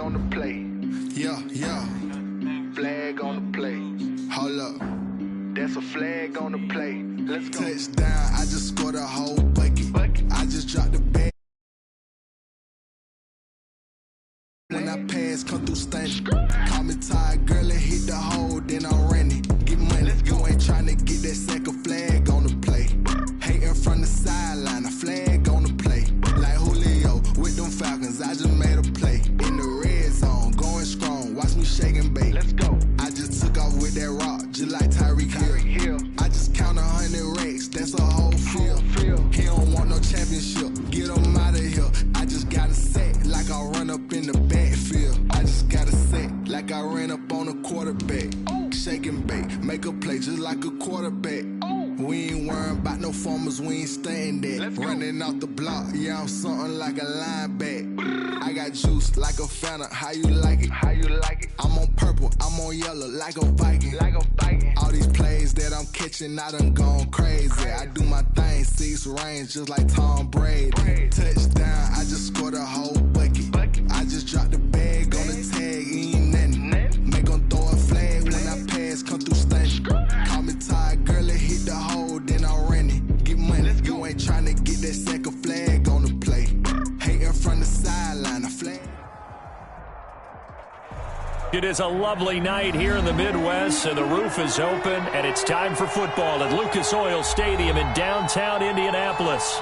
on the play. Yeah, yeah. Flag on the play. Hold up. That's a flag on the play. Let's go. Touchdown, I just scored a whole bucket. I just dropped the bag. When I pass, come through stunning. Call me tired, girl, and hit the hole, then I'm running. Get money, you ain't tryna get that second flag on the play. Hating from the sideline, a flag on the play. Like Julio with them Falcons, I just made a play. In the red zone, going strong, watch me shake and bake. Let's go. I just took off with that rock, just like Tyreek Hill. I just count 100 racks, that's a whole field. He don't want no championship, get him out of here. I just got a set, like I run up in the backfield. I just got a set, like I ran up on a quarterback. Shake and bake, make a play just like a quarterback. We ain't worrying about no formers, we ain't staying there. Running off the block, yeah, I'm something like a linebacker. I got juice like a Fanta, how you like it? How you like it? I'm on purple, I'm on yellow, like a Viking. Like a Viking. All these plays that I'm catching, I done gone crazy. I do my thing, 6 range, just like Tom Brady. Touchdown, I just scored a whole bucket. I just dropped the bag on the tag, ain't nothing. Make them throw a flag when I pass, come through stunning. Call me tired, girl, and hit the hole, then I'm running. Get money, you ain't tryna get that second flag on the play. Hating from the sideline, a flag. It is a lovely night here in the Midwest, and the roof is open, and it's time for football at Lucas Oil Stadium in downtown Indianapolis.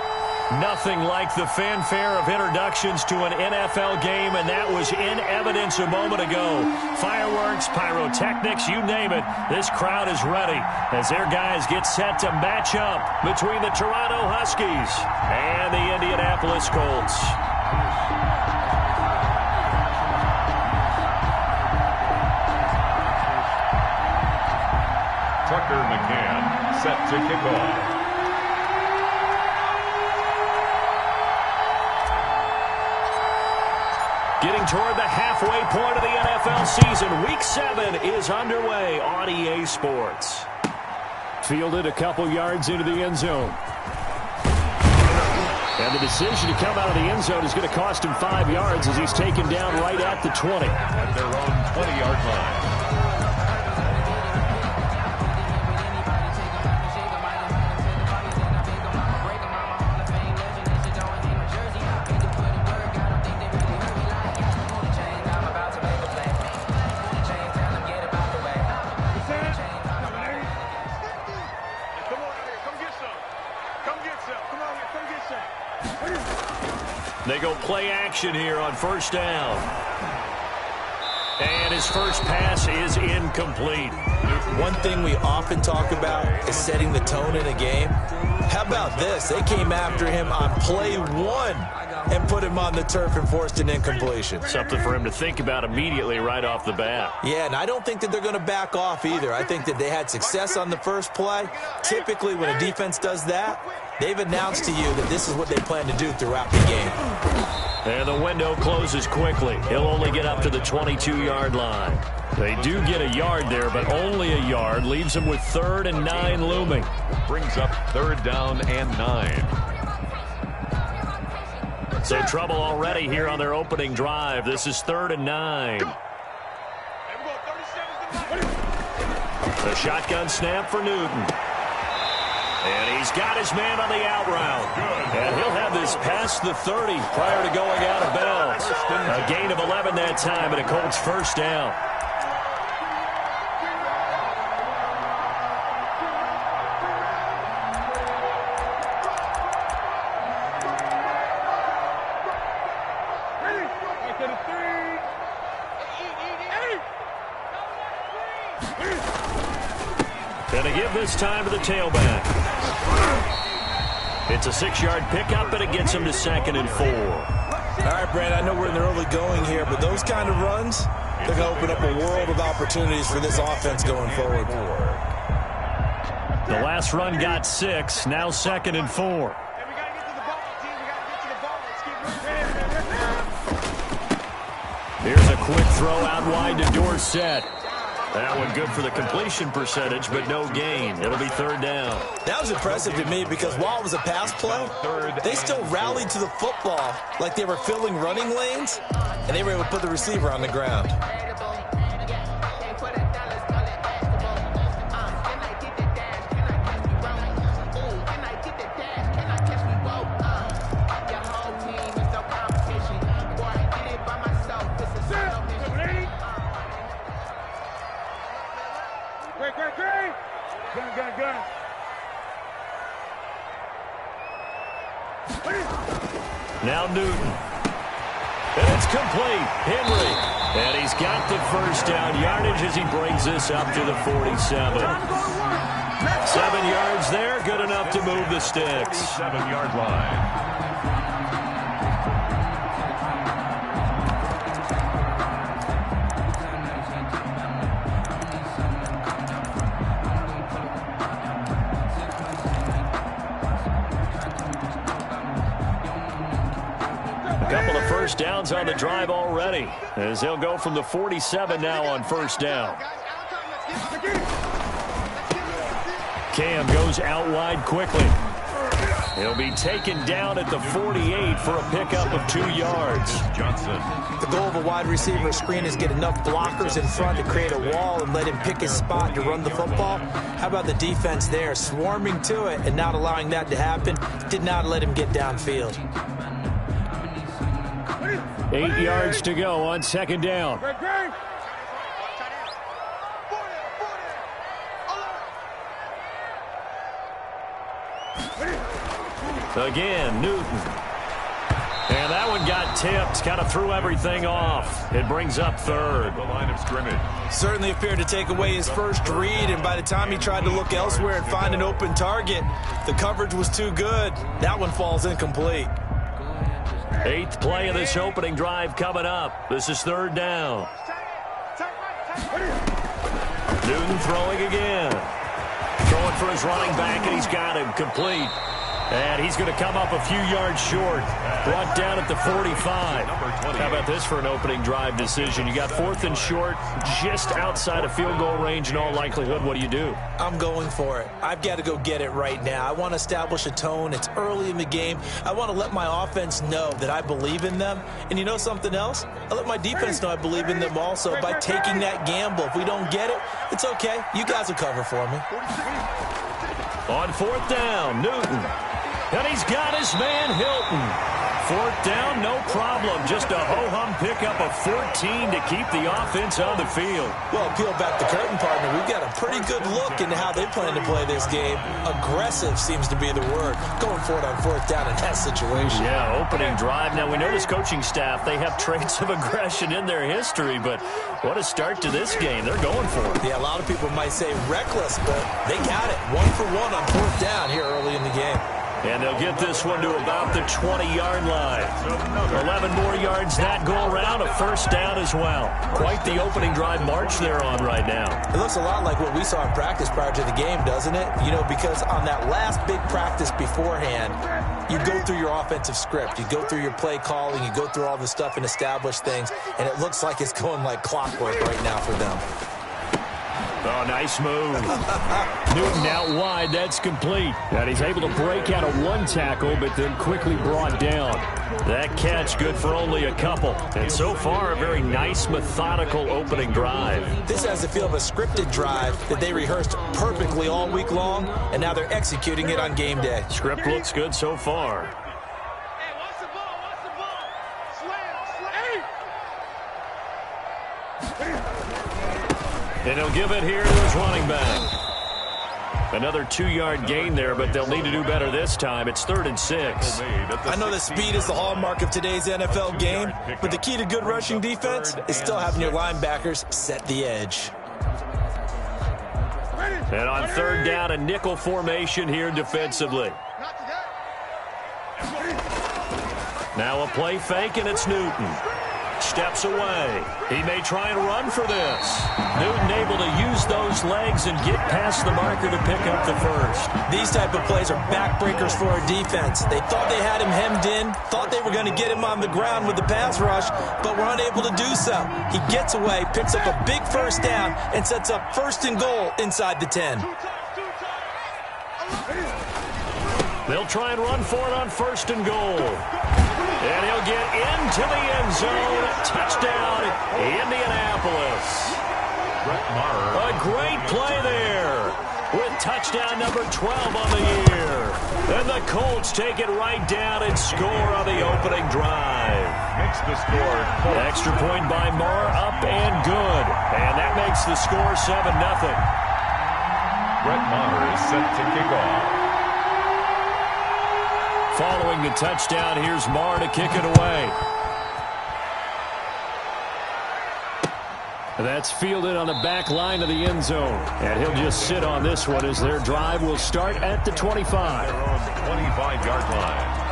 Nothing like the fanfare of introductions to an NFL game, and that was in evidence a moment ago. Fireworks, pyrotechnics, you name it. This crowd is ready as their guys get set to match up between the Toronto Huskies and the Indianapolis Colts. Tucker McCann set to kick off. Getting toward the halfway point of the NFL season. Week 7 is underway on EA Sports. Fielded a couple yards into the end zone. And the decision to come out of the end zone is going to cost him 5 yards as he's taken down right at the 20. At their own 20-yard line. They go play action here on first down. And his first pass is incomplete. One thing we often talk about is setting the tone in a game. How about this? They came after him on play 1 and put him on the turf and forced an incompletion. Something for him to think about immediately right off the bat. Yeah, and I don't think that they're going to back off either. I think that they had success on the first play. Typically, when a defense does that, they've announced to you that this is what they plan to do throughout the game. And the window closes quickly. He'll only get up to the 22-yard line. They do get a yard there, but only a yard. Leaves them with 3rd and 9 looming. Brings up 3rd down and 9. So trouble already here on their opening drive. This is 3rd and 9. The shotgun snap for Newton. And he's got his man on the out route. And he'll have this past the 30 prior to going out of bounds. A gain of 11 that time, and a Colts first down. And they give this time to the tailback. It's a 6-yard pickup, and it gets him to 2nd and 4. All right, Brad, I know we're in the early going here, but those kind of runs, they're going to open up a world of opportunities for this offense going forward. The last run got 6, now 2nd and 4. Here's a quick throw out wide to Dorsett. That one good for the completion percentage, but no gain. It'll be 3rd down. That was impressive to me because while it was a pass play, they still rallied to the football like they were filling running lanes. and they were able to put the receiver on the ground. Now Newton. And it's complete. Henry. And he's got the first down yardage as he brings this up to the 47. 7 yards there. Good enough to move the sticks. 7-yard line. First downs on the drive already, as they'll go from the 47 now on first down. Cam goes out wide quickly. He'll be taken down at the 48 for a pickup of 2 yards. Johnson. The goal of a wide receiver screen is get enough blockers in front to create a wall and let him pick his spot to run the football. How about the defense there, swarming to it and not allowing that to happen? Did not let him get downfield. 8 yards to go on second down. Again, Newton. And that one got tipped, kind of threw everything off. It brings up third. The line of scrimmage. Certainly appeared to take away his first read, and by the time he tried to look elsewhere and find an open target, the coverage was too good. That one falls incomplete. 8th play of this opening drive coming up. This is third down. Newton throwing again. Throwing for his running back, and he's got him complete. And he's going to come up a few yards short. Brought down at the 45. How about this for an opening drive decision? You got 4th and short, just outside of field goal range in all likelihood. What do you do? I'm going for it. I've got to go get it right now. I want to establish a tone. It's early in the game. I want to let my offense know that I believe in them. And you know something else? I let my defense know I believe in them also by taking that gamble. If we don't get it, it's okay. You guys will cover for me. On 4th down, Newton. And he's got his man, Hilton. 4th down, no problem. Just a ho-hum pickup of 14 to keep the offense on the field. Well, peel back the curtain, partner. We've got a pretty good look into how they plan to play this game. Aggressive seems to be the word. Going for it on 4th down in that situation. Yeah, opening drive. Now, we know this coaching staff, they have traits of aggression in their history, but what a start to this game. They're going for it. Yeah, a lot of people might say reckless, but they got it. 1 for 1 on 4th down here early in the game. And they'll get this one to about the 20-yard line. 11 more yards that go around, a first down as well. Quite the opening drive march they're on right now. It looks a lot like what we saw in practice prior to the game, doesn't it? You know, because on that last big practice beforehand, you go through your offensive script. You go through your play calling. You go through all the stuff and establish things. And it looks like it's going like clockwork right now for them. Oh, nice move. Newton out wide. That's complete. And he's able to break out of one tackle, but then quickly brought down. That catch good for only a couple. And so far, a very nice, methodical opening drive. This has the feel of a scripted drive that they rehearsed perfectly all week long, and now they're executing it on game day. Script looks good so far. And he'll give it here to his running back. Another 2-yard gain there, but they'll need to do better this time. It's 3rd and 6. I know that speed is the hallmark of today's NFL game, but the key to good rushing defense is still having your linebackers set the edge. And on 3rd down, a nickel formation here defensively. Now a play fake, and it's Newton. Steps away. He may try and run for this. Newton able to use those legs and get past the marker to pick up the first. These type of plays are backbreakers for our defense. They thought they had him hemmed in, thought they were going to get him on the ground with the pass rush, but were unable to do so. He gets away, picks up a big first down, and sets up 1st and goal inside the 10. They'll try and run for it on 1st and goal. And he'll get into the end zone. Touchdown, Indianapolis. A great play there with touchdown number 12 on the year. And the Colts take it right down and score on the opening drive. Makes the score. Extra point by Marr, up and good. And that makes the score 7-0. Brett Maher is set to kick off. Following the touchdown, here's Marr to kick it away. That's fielded on the back line of the end zone. And he'll just sit on this one as their drive will start at the 25. Their own 25-yard line.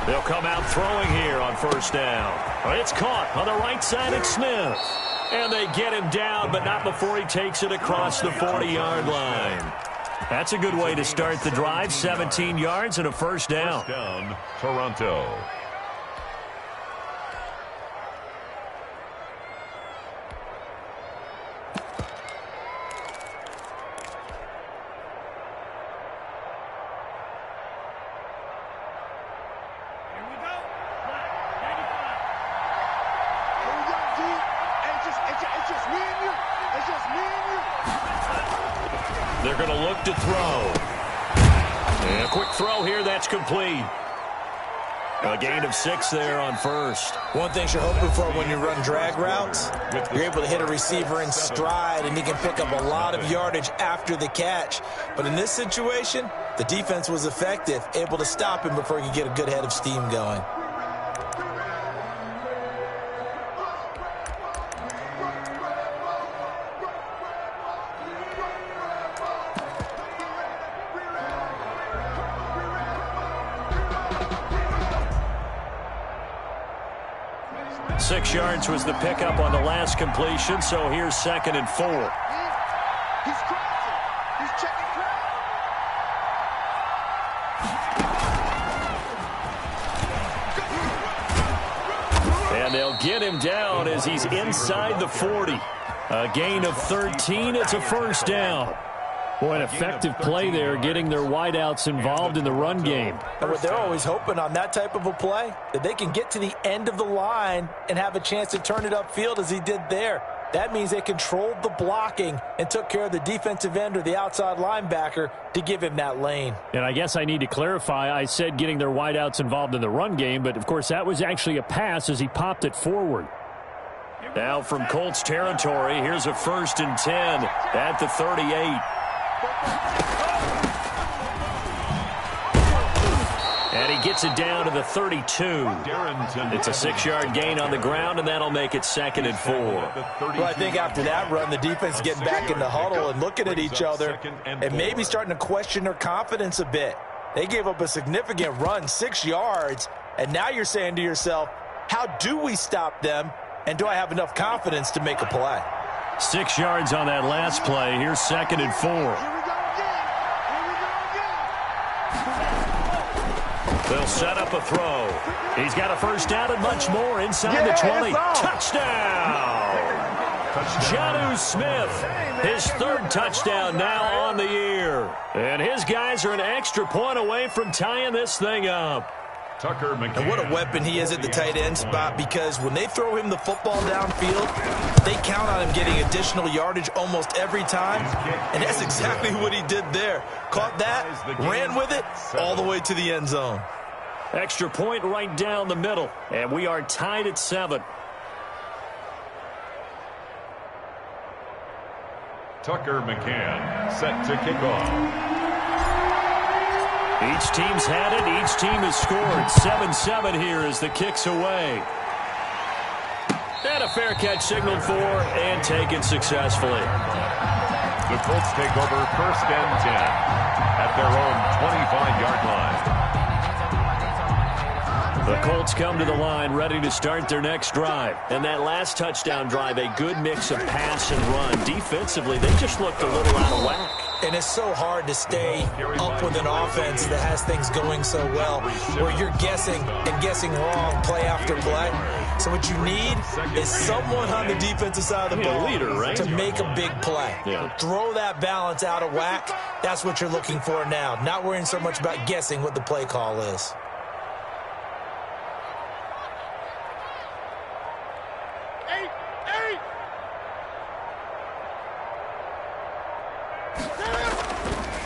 They'll come out throwing here on first down. It's caught on the right side of Smith. And they get him down, but not before he takes it across the 40-yard line. That's a good way to start the drive. 17 yards and a first down. First down, Toronto. They're going to look to throw. And a quick throw here, that's complete. A gain of 6 there on first. One thing you're hoping for when you run drag routes, you're able to hit a receiver in stride, and he can pick up a lot of yardage after the catch. But in this situation, the defense was effective, able to stop him before he could get a good head of steam going. Six yards was the pickup on the last completion, so here's 2nd and 4. He's crossing. He's checking ground. And they'll get him down as he's inside the 40. A gain of 13. It's a first down. Boy, an effective play there, getting their wideouts involved in the run game. And what they're always hoping on that type of a play, that they can get to the end of the line and have a chance to turn it upfield as he did there. That means they controlled the blocking and took care of the defensive end or the outside linebacker to give him that lane. And I guess I need to clarify, I said getting their wideouts involved in the run game, but of course that was actually a pass as he popped it forward. Now from Colts territory, here's a 1st and 10 at the 38. And he gets it down to the 32. It's a 6-yard gain on the ground, and that'll make it 2nd and 4. Well, I think after that run, the defense is getting back in the huddle and looking at each other and maybe starting to question their confidence a bit. They gave up a significant run, 6 yards, and now you're saying to yourself, how do we stop them, and do I have enough confidence to make a play? 6 yards on that last play. Here's 2nd and 4. They'll set up a throw. He's got a first down and much more inside the 20. Touchdown! Jonnu Smith, his 3rd touchdown now on the year. And his guys are an extra point away from tying this thing up. Tucker McCann. And what a weapon he is at the tight end spot, because when they throw him the football downfield, they count on him getting additional yardage almost every time, and that's exactly what he did there. Caught that, ran with it, all the way to the end zone. Extra point right down the middle, and we are tied at 7. Tucker McCann set to kick off. Each team's had it. Each team has scored. 7-7 here as the kick's away. And a fair catch signaled for and taken successfully. The Colts take over 1st and 10 at their own 25-yard line. The Colts come to the line ready to start their next drive. And that last touchdown drive, a good mix of pass and run. Defensively, they just looked a little out of whack. And it's so hard to stay up with an offense that has things going so well, where you're guessing and guessing wrong play after play. So what you need is someone on the defensive side of the ball to make a big play. Yeah. Throw that balance out of whack. That's what you're looking for now. Not worrying so much about guessing what the play call is.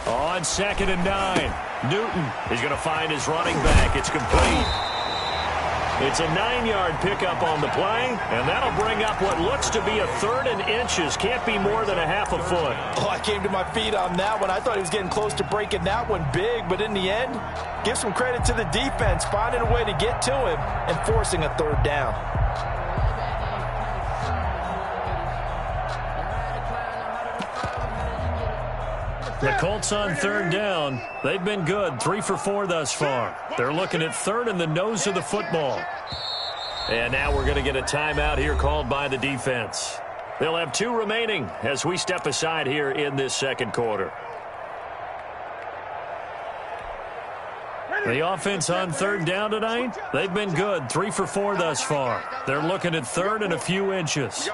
On 2nd and 9, Newton is going to find his running back. It's complete. It's a 9-yard pickup on the play, and that'll bring up what looks to be a 3rd and inches. Can't be more than a half a foot. Oh, I came to my feet on that one. I thought he was getting close to breaking that one big, but in the end, give some credit to the defense, finding a way to get to him and forcing a 3rd down. The Colts on 3rd down. They've been good, 3 for 4 thus far. They're looking at 3rd in the nose of the football. And now we're going to get a timeout here called by the defense. They'll have 2 remaining as we step aside here in this 2nd quarter. The offense on 3rd down tonight, they've been good, 3 for 4 thus far. They're looking at 3rd and a few inches.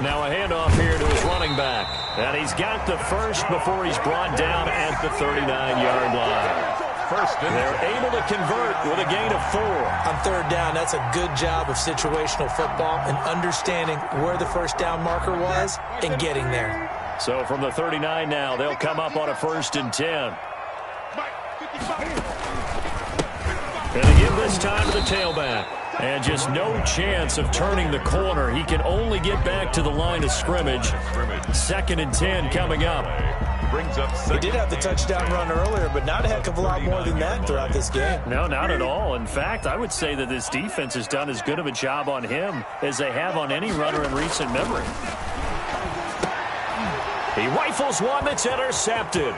Now a handoff here to his running back. And he's got the first before he's brought down at the 39-yard line. They're able to convert with a gain of 4. On 3rd down, that's a good job of situational football and understanding where the first down marker was and getting there. So from the 39 now, they'll come up on a 1st and 10. And they give this time to the tailback. And just no chance of turning the corner. He can only get back to the line of scrimmage. 2nd and 10 coming up. He did have the touchdown run earlier, but not a heck of a lot more than that throughout this game. No, not at all. In fact, I would say that this defense has done as good of a job on him as they have on any runner in recent memory. He rifles one that's intercepted.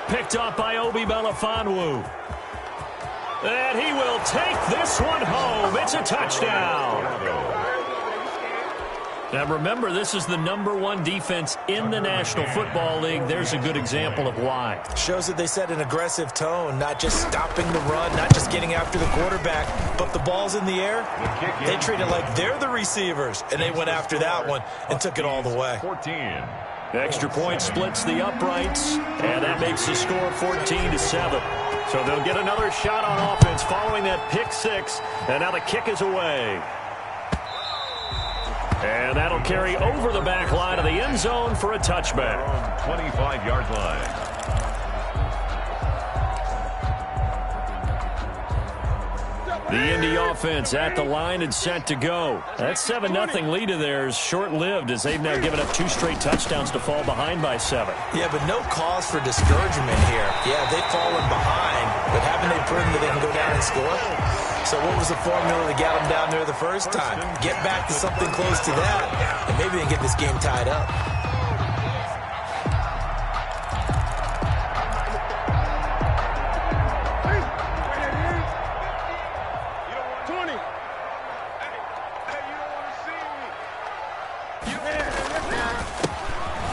Picked up by Obi Melifonwu. And he will take this one home. It's a touchdown. Now remember, this is the #1 defense in the National Football League. There's a good example of why. Shows that they set an aggressive tone, not just stopping the run, not just getting after the quarterback, but the ball's in the air. They treat it like they're the receivers, and they went after that one and took it all the way. 14. Extra point splits the uprights, and that makes the score 14-7. So they'll get another shot on offense following that pick 6, and now the kick is away. And that'll carry over the back line of the end zone for a touchback. 25-yard line. The Indy offense at the line and set to go. That 7-0 lead of theirs short-lived as they've now given up 2 straight touchdowns to fall behind by 7. Yeah, but no cause for discouragement here. Yeah, they've fallen behind, but haven't they proven that they can go down and score? So what was the formula to get them down there the first time? Get back to something close to that, and maybe they can get this game tied up.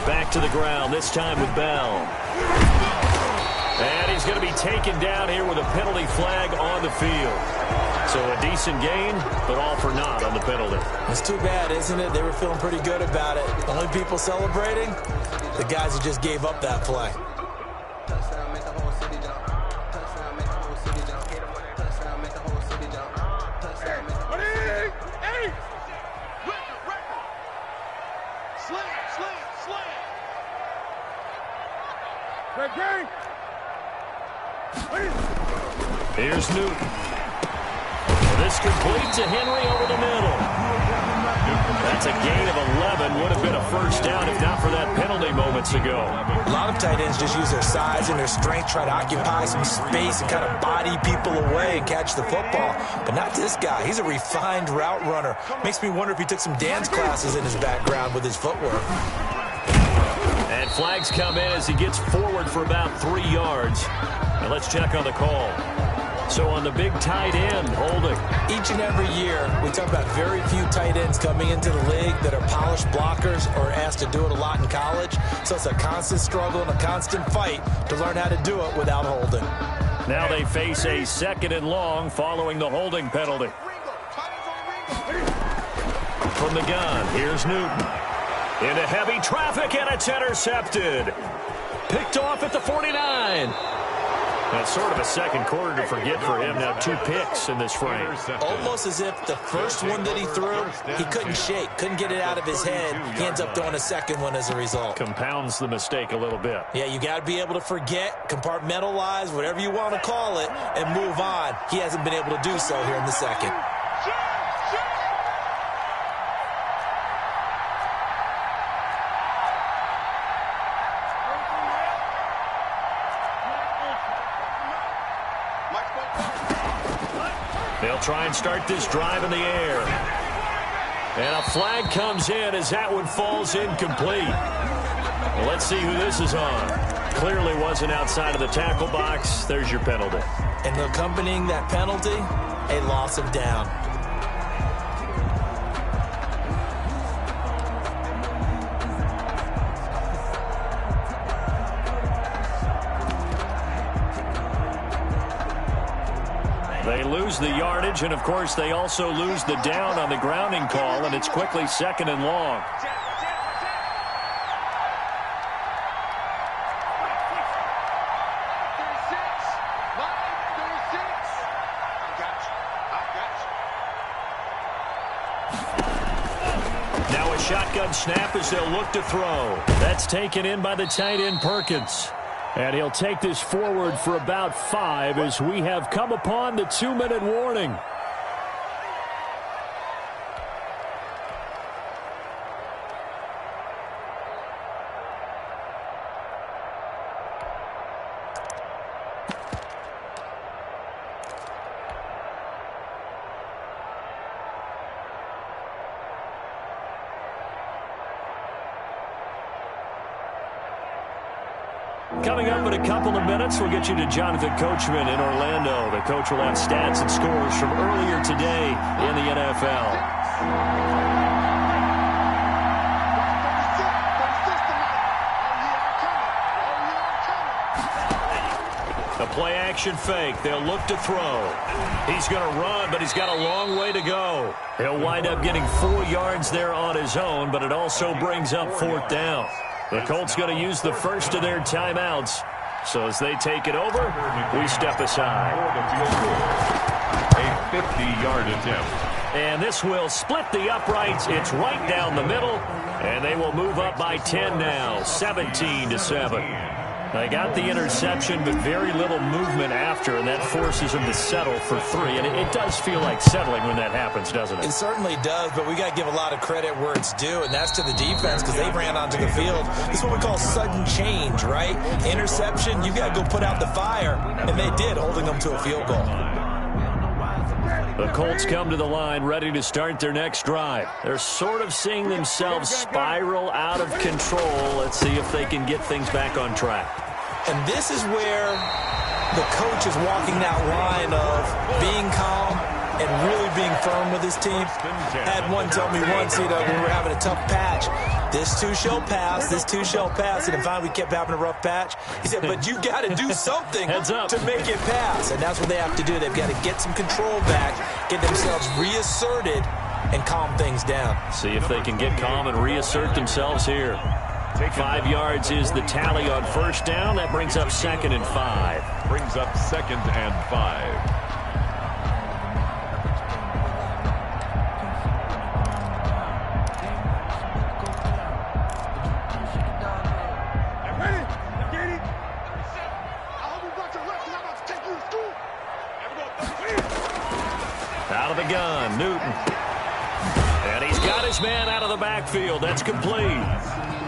Back to the ground, this time with Bell. And he's going to be taken down here with a penalty flag on the field. So a decent gain, but all for naught on the penalty. It's too bad, isn't it? They were feeling pretty good about it. Only people celebrating, the guys who just gave up that play. Here's Newton. This complete to Henry over the middle. That's a gain of 11. Would have been a first down if not for that penalty moments ago. A lot of tight ends just use their size and their strength, try to occupy some space and kind of body people away and catch the football. But not this guy. He's a refined route runner. Makes me wonder if he took some dance classes in his background with his footwork. And flags come in as he gets forward for about 3 yards. And let's check on the call. So on the big tight end, holding. Each and every year, we talk about very few tight ends coming into the league that are polished blockers or asked to do it a lot in college. So it's a constant struggle and a constant fight to learn how to do it without holding. Now they face a 2nd and long following the holding penalty. From the gun, here's Newton. Into heavy traffic, and it's intercepted. Picked off at the 49. That's sort of a second quarter to forget for him. Now 2 picks in this frame. Almost as if the first one that he threw, he couldn't shake, couldn't get it out of his head. He ends up throwing a second one as a result. Compounds the mistake a little bit. Yeah, you got to be able to forget, compartmentalize, whatever you want to call it, and move on. He hasn't been able to do so here in the second. They'll try and start this drive in the air. And a flag comes in as that one falls incomplete. Well, let's see who this is on. Clearly wasn't outside of the tackle box. There's your penalty. And accompanying that penalty, a loss of down. They lose the yardage, and, of course, they also lose the down on the grounding call, and it's quickly 2nd and long. Now a shotgun snap as they'll look to throw. That's taken in by the tight end Perkins. And he'll take this forward for about 5 as we have come upon the 2-minute warning. Coming up in a couple of minutes, we'll get you to Jonathan Coachman in Orlando. The coach will have stats and scores from earlier today in the NFL. A play-action fake. They'll look to throw. He's going to run, but he's got a long way to go. He'll wind up getting 4 yards there on his own, but it also brings up 4th down. The Colts going to use the first of their timeouts. So as they take it over, we step aside. A 50-yard attempt. And this will split the uprights. It's right down the middle. And they will move up by 10 now, 17-7. They got the interception, but very little movement after, and that forces them to settle for 3. And it does feel like settling when that happens, doesn't it? It certainly does, but we got to give a lot of credit where it's due, and that's to the defense because they ran onto the field. This is what we call sudden change, right? Interception, you got to go put out the fire, and they did, holding them to a field goal. The Colts come to the line ready to start their next drive. They're sort of seeing themselves spiral out of control. Let's see if they can get things back on track. And this is where the coach is walking that line of being calm and really being firm with his team. Had one tell me once, when we were having a tough patch, this too shall pass, this too shall pass. And finally we kept having a rough patch. He said, but you got to do something to make it pass. And that's what they have to do. They've got to get some control back, get themselves reasserted, and calm things down. See if they can get calm and reassert themselves here. 5 yards is the tally on first down. That brings up 2nd and 5. Brings up 2nd and 5. Out of the gun, Newton. And he's got his man out of the backfield. That's complete.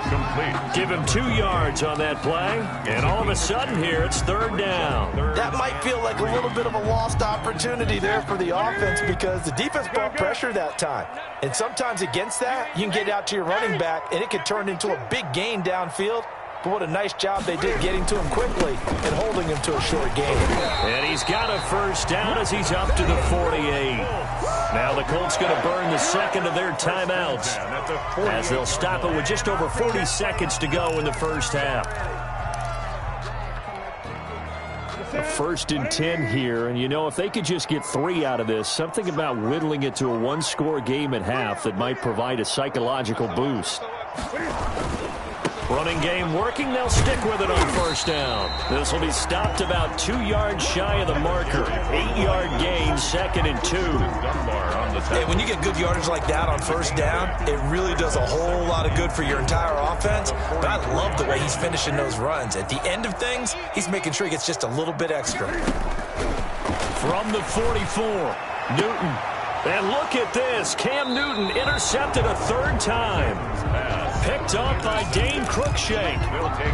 Complete. Give him 2 yards on that play. And all of a sudden here, it's third down. That might feel like a little bit of a lost opportunity there for the offense because the defense brought pressure that time. And sometimes against that, you can get out to your running back, and it could turn into a big gain downfield. But what a nice job they did getting to him quickly and holding him to a short gain. And he's got a first down as he's up to the 48. Now the Colts going to burn the second of their timeouts as they'll stop it with just over 40 seconds to go in the first half. A 1st and 10 here, and you know, if they could just get 3 out of this, something about whittling it to a 1-score game at half that might provide a psychological boost. Running game working. They'll stick with it on first down. This will be stopped about 2 yards shy of the marker. 8-yard gain, 2nd and 2. Hey, when you get good yardage like that on first down, it really does a whole lot of good for your entire offense. But I love the way he's finishing those runs. At the end of things, he's making sure he gets just a little bit extra. From the 44, Newton. And look at this. Cam Newton intercepted a 3rd time. Picked up by Dane Cruikshank.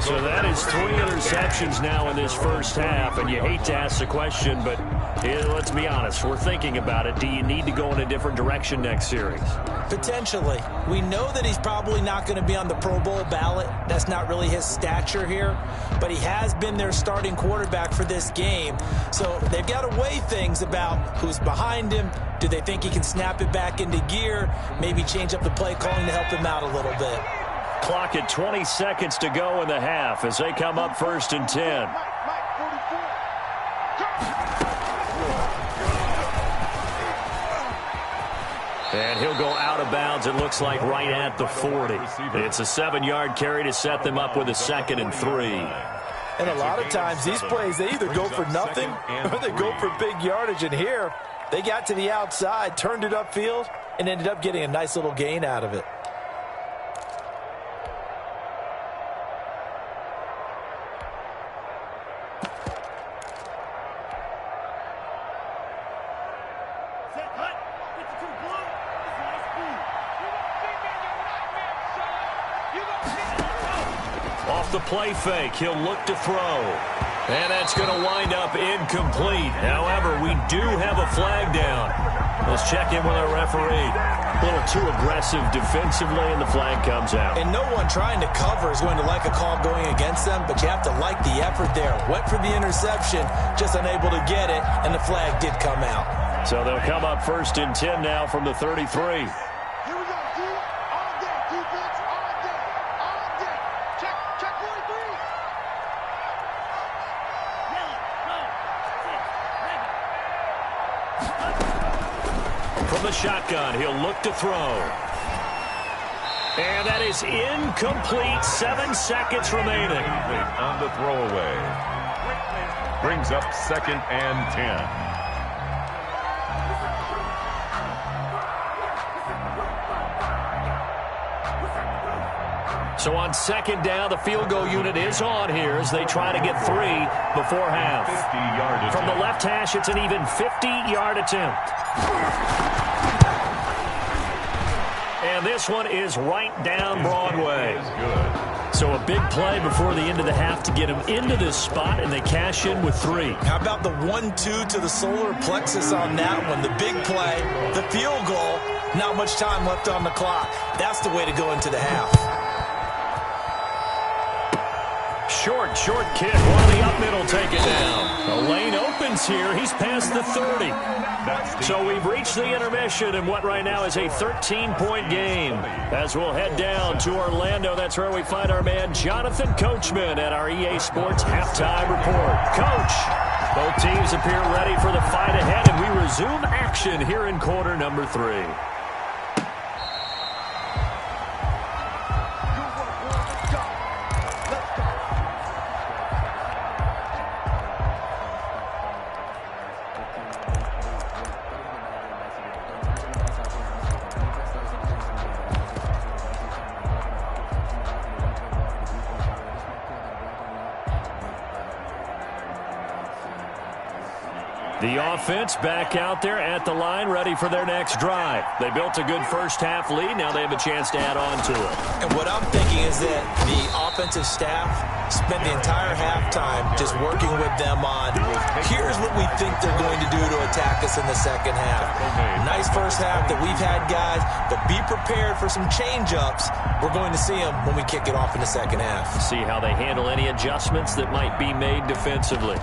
So that is 3 interceptions now in this first half. And you hate to ask the question, but let's be honest. We're thinking about it. Do you need to go in a different direction next series? Potentially. We know that he's probably not going to be on the Pro Bowl ballot. That's not really his stature here. But he has been their starting quarterback for this game. So they've got to weigh things about who's behind him. Do they think he can snap it back into gear? Maybe change up the play calling to help him out a little bit. Clock at 20 seconds to go in the half as they come up 1st and 10. And he'll go out of bounds, it looks like, right at the 40. It's a 7-yard carry to set them up with a 2nd and 3. And a lot of times these plays, they either go for nothing or they go for big yardage. And here, they got to the outside, turned it upfield, and ended up getting a nice little gain out of it. Off the play fake, he'll look to throw. And that's going to wind up incomplete. However, we do have a flag down. Let's check in with our referee. A little too aggressive defensively, and the flag comes out. And no one trying to cover is going to like a call going against them, but you have to like the effort there. Went for the interception, just unable to get it, and the flag did come out. So they'll come up 1st and 10 now from the 33. From the shotgun, he'll look to throw. And that is incomplete. 7 seconds remaining. On the throwaway. Brings up 2nd and 10. So on 2nd down, the field goal unit is on here as they try to get 3 before half. 50-yard attempt. From the left hash, it's an even 50-yard attempt. And this one is right down Broadway. So a big play before the end of the half to get them into this spot, and they cash in with 3. How about the 1-2 to the solar plexus on that one? The big play, the field goal, not much time left on the clock. That's the way to go into the half. Short kick. One of the up middle take it down. The lane opens here. He's past the 30. So we've reached the intermission in what right now is a 13-point game. As we'll head down to Orlando, that's where we find our man Jonathan Coachman at our EA Sports Halftime Report. Coach, both teams appear ready for the fight ahead, and we resume action here in quarter number 3. The offense back out there at the line, ready for their next drive. They built a good first-half lead. Now they have a chance to add on to it. And what I'm thinking is that the offensive staff spent the entire halftime just working with them on, here's what we think they're going to do to attack us in the second half. Nice first half that we've had, guys, but be prepared for some change-ups. We're going to see them when we kick it off in the second half. See how they handle any adjustments that might be made defensively.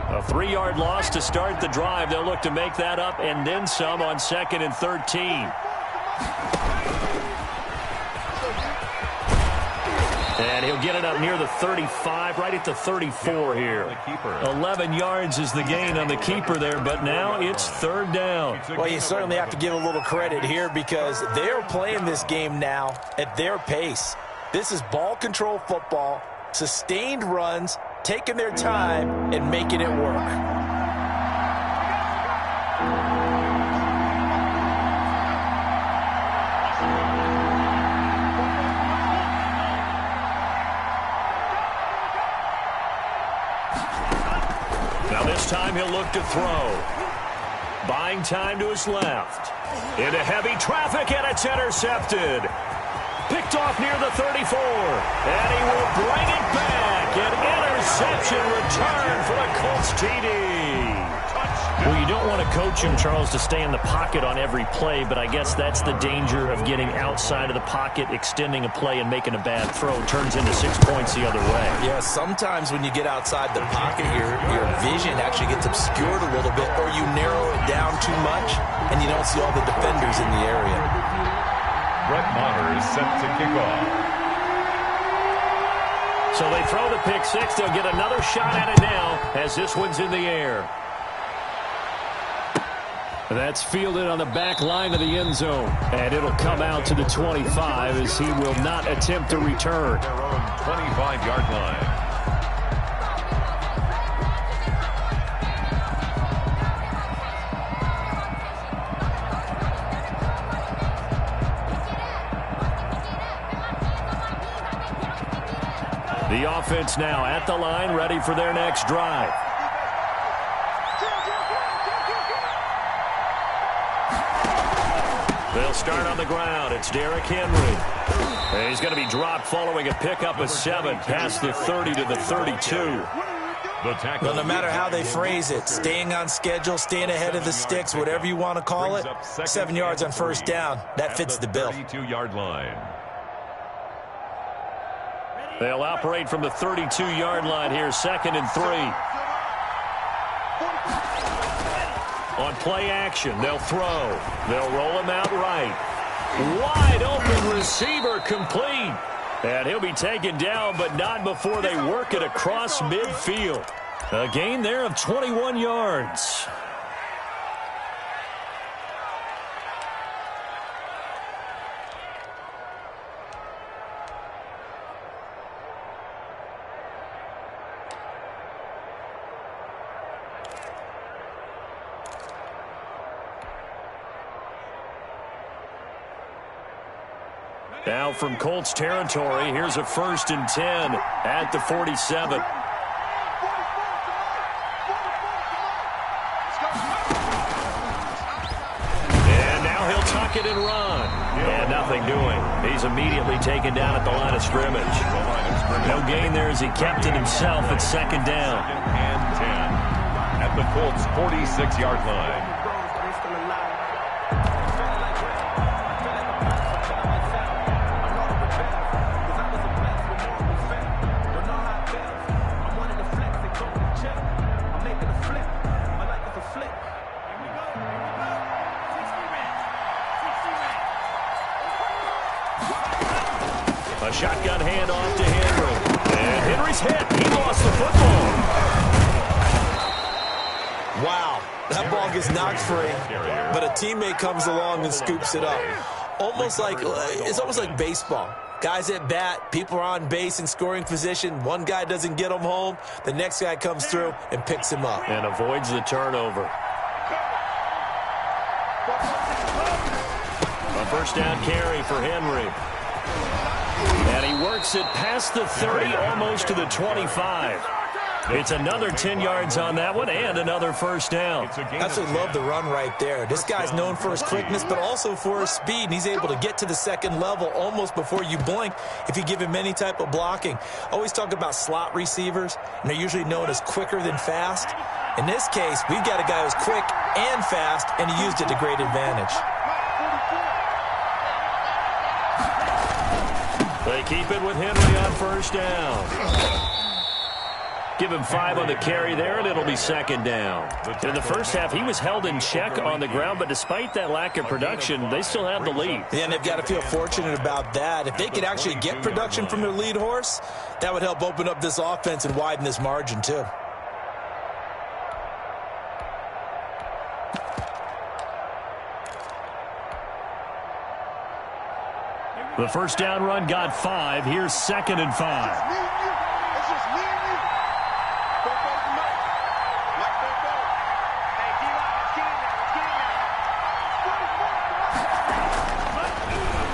A 3-yard loss to start the drive. They'll look to make that up and then some on 2nd and 13. And he'll get it up near the 35, right at the 34 here. 11 yards is the gain on the keeper there, but now it's 3rd down. Well, you certainly have to give a little credit here because they're playing this game now at their pace. This is ball control football, sustained runs, taking their time and making it work. This time he'll look to throw. Buying time to his left. Into heavy traffic, and it's intercepted. Picked off near the 34. And he will bring it back. An interception return for the Colts TD. Well, you don't want to coach him, Charles, to stay in the pocket on every play, but I guess that's the danger of getting outside of the pocket, extending a play, and making a bad throw. Turns into 6 points the other way. Yeah, sometimes when you get outside the pocket, your vision actually gets obscured a little bit, or you narrow it down too much, and you don't see all the defenders in the area. Brett Maher is set to kick off. So they throw the pick six. They'll get another shot at it now as this one's in the air. That's fielded on the back line of the end zone. And it'll come out to the 25 as he will not attempt to return. Their own 25-yard line. The offense now at the line, ready for their next drive. They'll start on the ground. It's Derrick Henry. And he's going to be dropped following a pickup of 7 past the 30 to the 32. Well, no matter how they phrase it, staying on schedule, staying ahead of the sticks, whatever you want to call it, 7 yards on first down, that fits the bill. 32-yard line. They'll operate from the 32-yard line here, 2nd and 3. On play action, they'll throw. They'll roll him out right. Wide open receiver complete. And he'll be taken down, but not before they work it across midfield. A gain there of 21 yards. Now from Colts territory, here's a 1st and 10 at the 47. And now he'll tuck it and run. And nothing doing. He's immediately taken down at the line of scrimmage. No gain there as he kept it himself at 2nd down. 2nd and 10 at the Colts 46-yard line. A shotgun handoff to Henry. And Henry's hit. He lost the football. Wow, that ball gets knocked free, but a teammate comes along and scoops it up. It's almost like baseball. Guys at bat, people are on base in scoring position. One guy doesn't get him home. The next guy comes through and picks him up. And avoids the turnover. A first down carry for Henry. And he works it past the 30, almost to the 25. It's another 10 yards on that one and another first down. Absolutely love the run right there. This guy's known for his quickness, but also for his speed. And he's able to get to the second level almost before you blink if you give him any type of blocking. Always talk about slot receivers, and they're usually known as quicker than fast. In this case, we've got a guy who's quick and fast, and he used it to great advantage. They keep it with Henry on first down. Give him 5 on the carry there, and it'll be second down. In the first half, he was held in check on the ground, but despite that lack of production, they still have the lead. Yeah, and they've got to feel fortunate about that. If they could actually get production from their lead horse, that would help open up this offense and widen this margin, too. The first down run got 5. Here's 2nd and 5.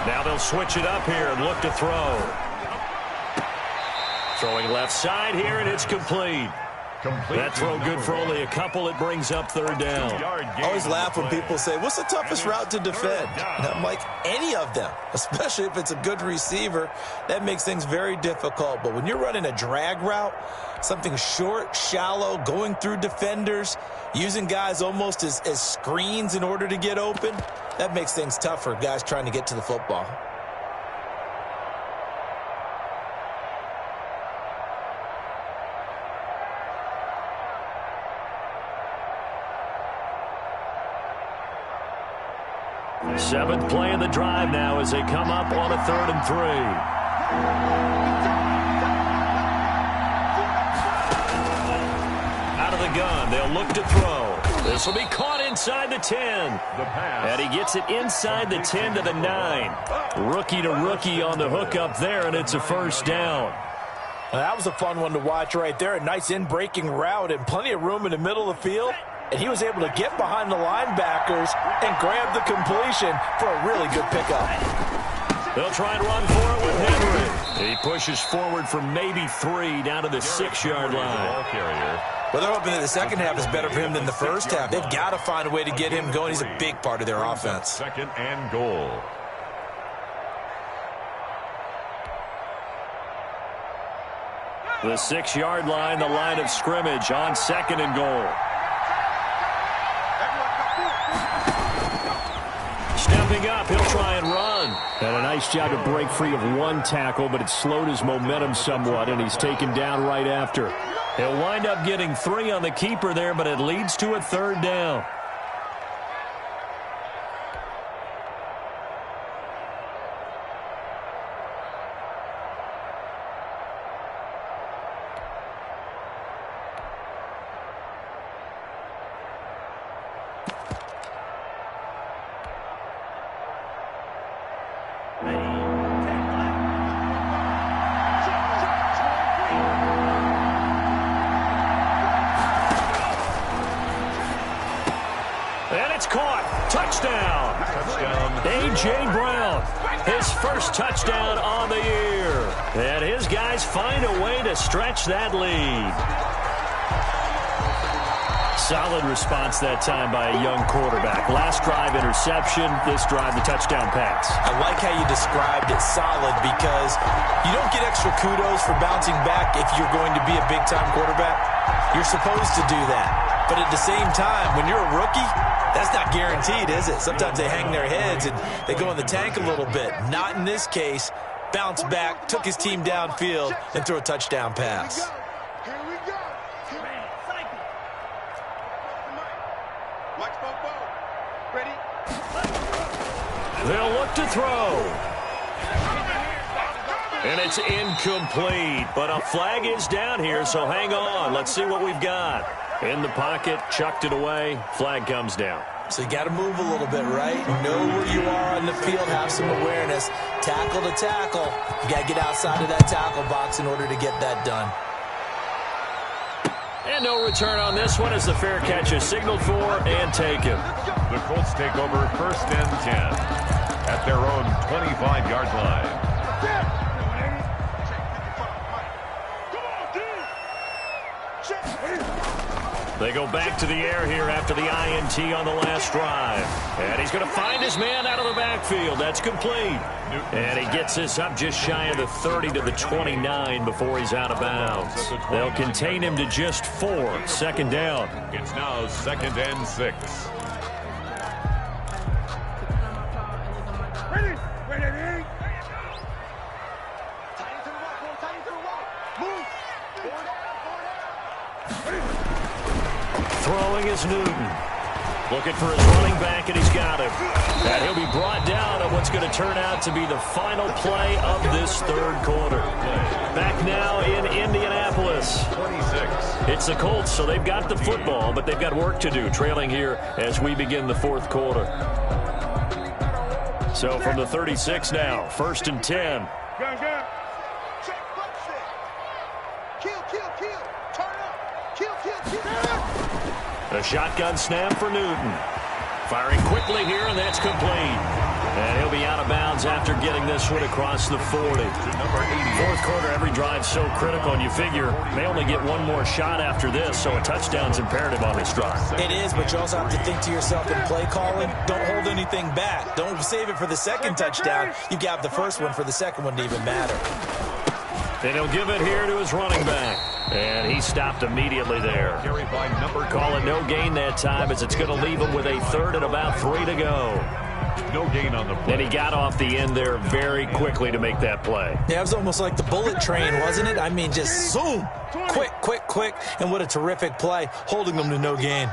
Now they'll switch it up here and look to throw. Throwing left side here, and it's complete. That throw good for only a couple. It brings up 3rd down. I always laugh when people say, what's the toughest route to defend? And I'm like, any of them, especially if it's a good receiver. That makes things very difficult. But when you're running a drag route, something short, shallow, going through defenders, using guys almost as screens in order to get open, that makes things tough for guys trying to get to the football. Seventh play of the drive now as they come up on a 3rd and 3. Out of the gun, they'll look to throw. This will be caught inside the 10. And he gets it inside the 10 to the 9. Rookie to rookie on the hook up there, and it's a first down. That was a fun one to watch right there. A nice in-breaking route and plenty of room in the middle of the field. And he was able to get behind the linebackers and grab the completion for a really good pickup. They'll try and run for it with Henry. He pushes forward for maybe 3 down to the 6-yard line. Well, they're hoping that the second half is better for him than the first half. They've got to find a way to get him going. He's a big part of their offense. 2nd and goal. The 6-yard line, the line of scrimmage on 2nd and goal. Stepping up, he'll try and run. And a nice job to break free of one tackle, but it slowed his momentum somewhat, and he's taken down right after. He'll wind up getting 3 on the keeper there, but it leads to a 3rd down. Touchdown on the year. And his guys find a way to stretch that lead. Solid response that time by a young quarterback. Last drive, interception. This drive, the touchdown pass. I like how you described it, solid, because you don't get extra kudos for bouncing back if you're going to be a big-time quarterback. You're supposed to do that. But at the same time, when you're a rookie, that's not guaranteed, is it? Sometimes they hang their heads and they go in the tank a little bit. Not in this case. Bounced back, took his team downfield, and threw a touchdown pass. Here we go. Mike Bobo. Ready? They'll look to throw. And it's incomplete. But a flag is down here, so hang on. Let's see what we've got. In the pocket, chucked it away. Flag comes down. So you got to move a little bit, right? Know where you are on the field, have some awareness. Tackle to tackle. You got to get outside of that tackle box in order to get that done. And no return on this one as the fair catch is signaled for and taken. The Colts take over 1st and 10 at their own 25-yard line. They go back to the air here after the INT on the last drive. And he's going to find his man out of the backfield. That's complete. And he gets this up just shy of the 30 to the 29 before he's out of bounds. They'll contain him to just 4. Second down. It's now 2nd and 6. Throwing is Newton. Looking for his running back, and he's got him. And he'll be brought down on what's going to turn out to be the final play of this third quarter. Back now in Indianapolis. 26. It's the Colts, so they've got the football, but they've got work to do, trailing here as we begin the fourth quarter. So from the 36 now, 1st and 10. A shotgun snap for Newton. Firing quickly here, and that's complete. And he'll be out of bounds after getting this one across the 40. Fourth quarter, every drive so critical, and you figure they only get one more shot after this, so a touchdown's imperative on this drive. It is, but you also have to think to yourself in play calling, don't hold anything back. Don't save it for the second touchdown. You got the first one for the second one to even matter. And he'll give it here to his running back. And he stopped immediately there. Call it no gain that time, as it's going to leave him with a 3rd and about 3 to go. No gain on the play. And he got off the end there very quickly to make that play. Yeah, it was almost like the bullet train, wasn't it? I mean, just zoom. Quick, quick, quick. And what a terrific play, holding them to no gain.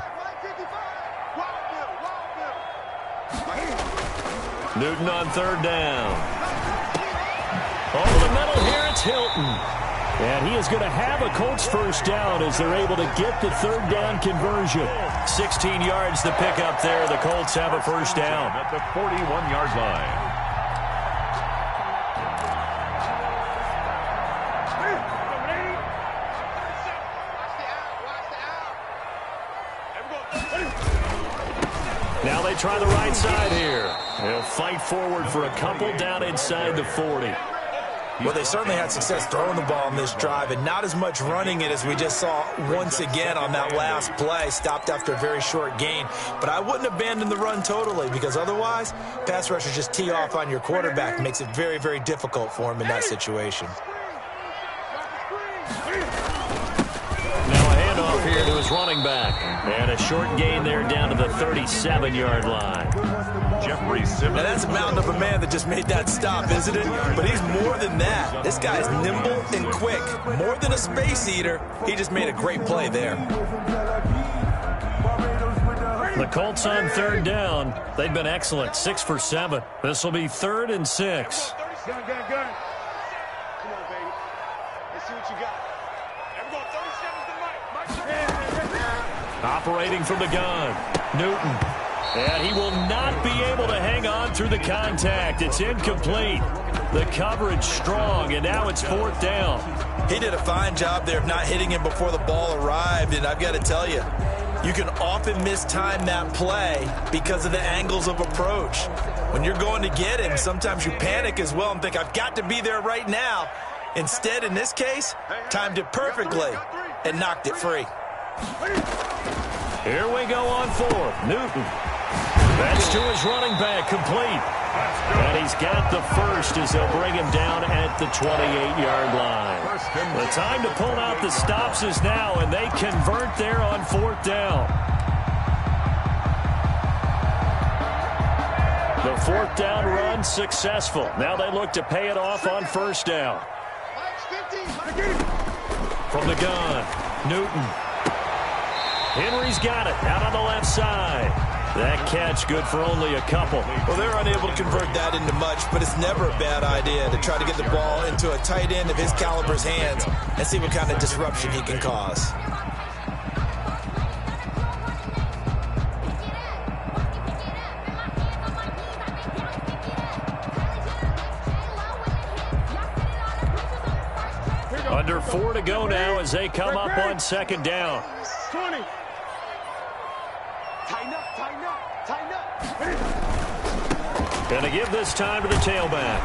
Newton on 3rd down. Over the middle here, it's Hilton. And he is going to have a Colts first down as they're able to get the 3rd down conversion. 16 yards to pick up there. The Colts have a first down. At the 41-yard line. Now they try the right side here. They'll fight forward for a couple down inside the 40. Well, they certainly had success throwing the ball in this drive, and not as much running it as we just saw once again on that last play. Stopped after a very short gain. But I wouldn't abandon the run totally, because otherwise, pass rushers just tee off on your quarterback. Makes it very, very difficult for him in that situation. Now a handoff here to his running back. And a short gain there down to the 37-yard line. Jeffrey Simmons. Now that's a mountain of a man that just made that stop, isn't it? But he's more than that. This guy's nimble and quick. More than a space eater. He just made a great play there. The Colts on 3rd down. They've been excellent. 6 for 7. This will be 3rd and 6. Come on, baby. Let's see what you got. There we go. 37's the mic. Operating from the gun. Newton. And he will not be able to hang on through the contact. It's incomplete. The coverage strong, and now it's 4th down. He did a fine job there of not hitting him before the ball arrived, and I've got to tell you, you can often mistime that play because of the angles of approach. When you're going to get him, sometimes you panic as well and think, I've got to be there right now. Instead, in this case, timed it perfectly and knocked it free. Here we go on 4th. Newton. That's to his running back, complete. And he's got the first as they'll bring him down at the 28-yard line. The time to pull out the stops is now, and they convert there on 4th down. The 4th down run successful. Now they look to pay it off on 1st down. From the gun, Newton. Henry's got it out on the left side. That catch good for only a couple. Well, they're unable to convert that into much, but it's never a bad idea to try to get the ball into a tight end of his caliber's hands and see what kind of disruption he can cause. Under 4 to go now as they come up on 2nd down. 20. Tighten up, tighten up, tighten up. Going to give this time to the tailback.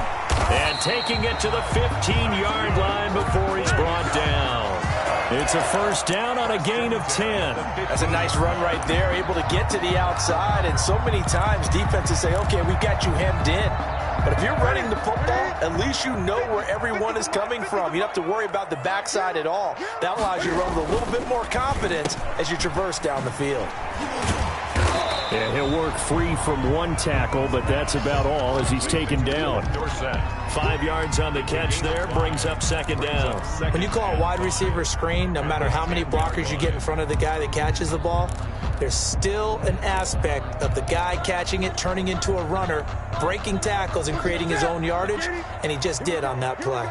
And taking it to the 15-yard line before he's brought down. It's a first down on a gain of 10. That's a nice run right there, able to get to the outside. And so many times defenses say, okay, we've got you hemmed in. But if you're running the football, at least you know where everyone is coming from. You don't have to worry about the backside at all. That allows you to run with a little bit more confidence as you traverse down the field. And he'll work free from one tackle, but that's about all as he's taken down. 5 yards on the catch there, brings up second down. When you call a wide receiver screen, no matter how many blockers you get in front of the guy that catches the ball, there's still an aspect of the guy catching it, turning into a runner, breaking tackles and creating his own yardage, and he just did on that play.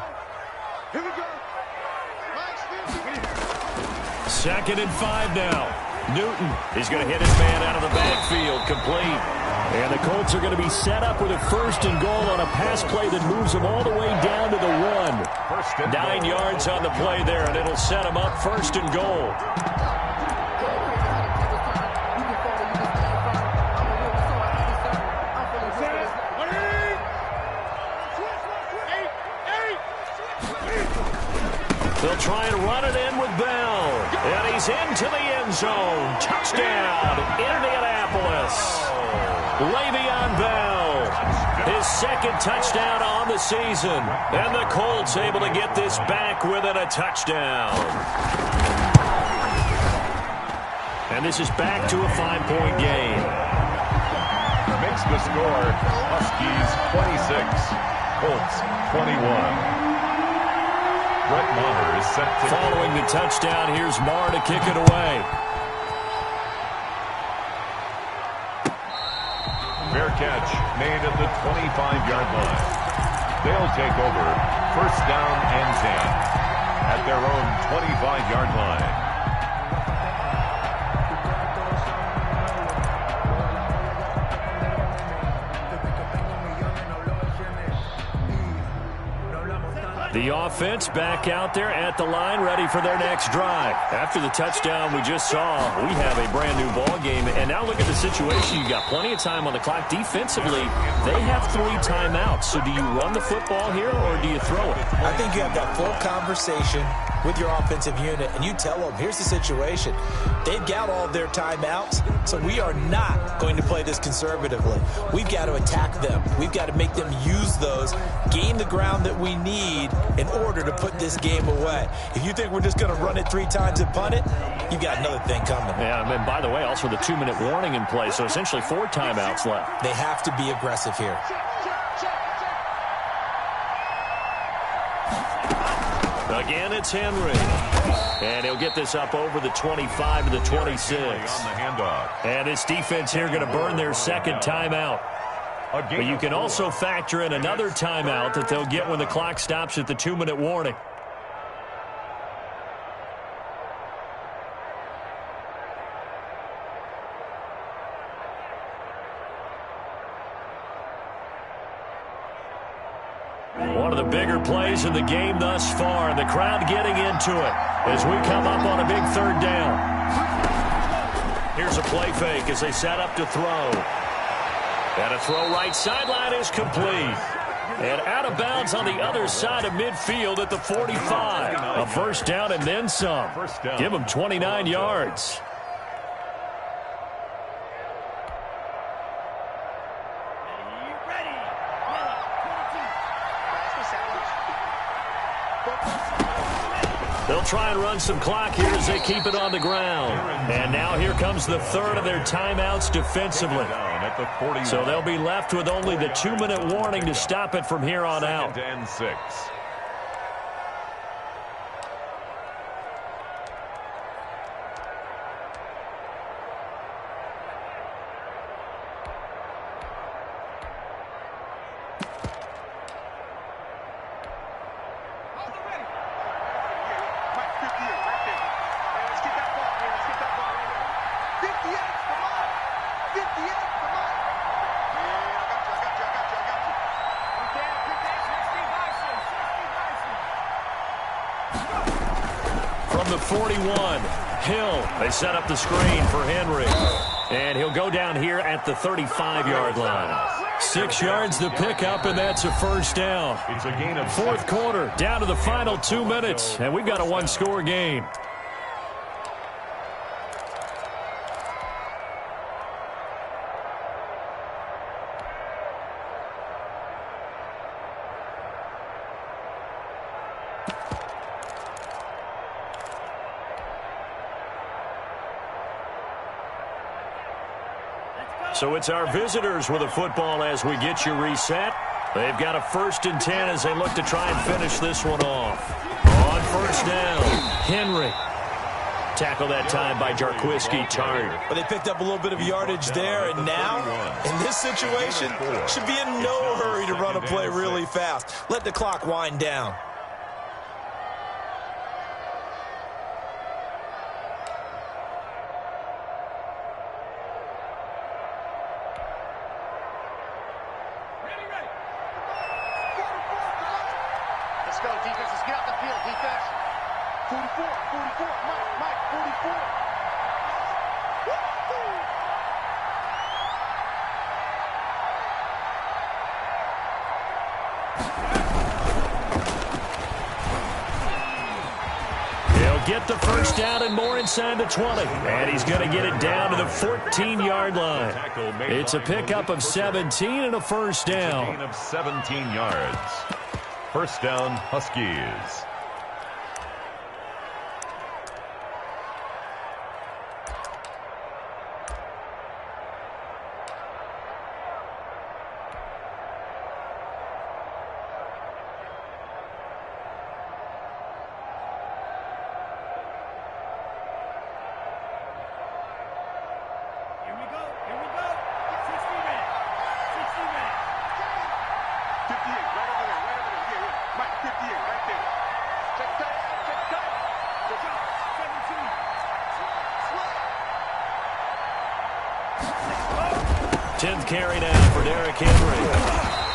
Second and 5 now. Newton is going to hit his man out of the backfield, complete. And the Colts are going to be set up with a first and goal on a pass play that moves them all the way down to the 1. 9 yards on the play there, and it'll set them up first and goal. They'll try and run it in with Bell. And he's into the end zone. Touchdown, Indianapolis. Le'Veon Bell, his second touchdown on the season. And the Colts able to get this back within a touchdown. And this is back to a 5-point game. Makes the score Huskies 26, Colts 21. Brett Maher is set to... Following the touchdown, here's Maher to kick it away. Fair catch made at the 25-yard line. They'll take over first down and 10 at their own 25-yard line. The offense back out there at the line, ready for their next drive. After the touchdown we just saw, we have a brand-new ball game. And now look at the situation. You got plenty of time on the clock. Defensively, they have 3 timeouts. So do you run the football here or do you throw it? I think you have that full conversation with your offensive unit, and you tell them, here's the situation. They've got all their timeouts, so we are not going to play this conservatively. We've got to attack them. We've got to make them use those, gain the ground that we need in order to put this game away. If you think we're just going to run it 3 times and punt it, you've got another thing coming. Yeah, and by the way, also the 2-minute warning in play, so essentially 4 timeouts left. They have to be aggressive here. Again, it's Henry. And he'll get this up over the 25 to the 26. On the handoff. And this defense here going to burn their second timeout. But you can also factor in another timeout that they'll get when the clock stops at the 2-minute warning. One of the bigger plays in the game thus far, and the crowd getting into it as we come up on a big third down. Here's a play fake as they set up to throw. And a throw right sideline is complete. And out of bounds on the other side of midfield at the 45. A first down and then some. Give them 29 yards. They'll try and run some clock here as they keep it on the ground. And now here comes the third of their timeouts defensively. So they'll be left with only the 2-minute warning to stop it from here on out. 2nd and 6. From the 41, Hill. They set up the screen for Henry. And he'll go down here at the 35-yard line. 6 yards the pickup, and that's a first down. It's a gain of Fourth quarter, down to the final 2 minutes, and we've got a one-score game. So it's our visitors with a football as we get you reset. They've got a 1st and 10 as they look to try and finish this one off. On first down, Henry. Tackle that time by Jarquiski Tart. Well, they picked up a little bit of yardage there, and now, in this situation, should be in no hurry to run a play really fast. Let the clock wind down. Let's go, defense. Let's get out the field, defense. 44, Mike, 44. He'll get the first down and more inside the 20. And he's going to get it down to the 14-yard line. It's a pickup of 17 and a first down. It's a gain of 17 yards. First down, Huskies. Carry now for Derrick Henry.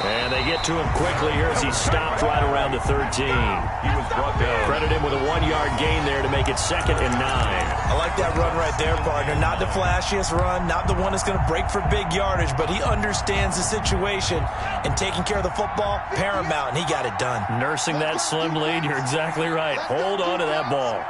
And they get to him quickly here as he stopped right around the 13. He was brought down. Credit him with a 1-yard gain there to make it 2nd and 9. I like that run right there, partner. Not the flashiest run, not the one that's going to break for big yardage, but he understands the situation, and taking care of the football, paramount, and he got it done. Nursing that slim lead, you're exactly right. Hold on to that ball.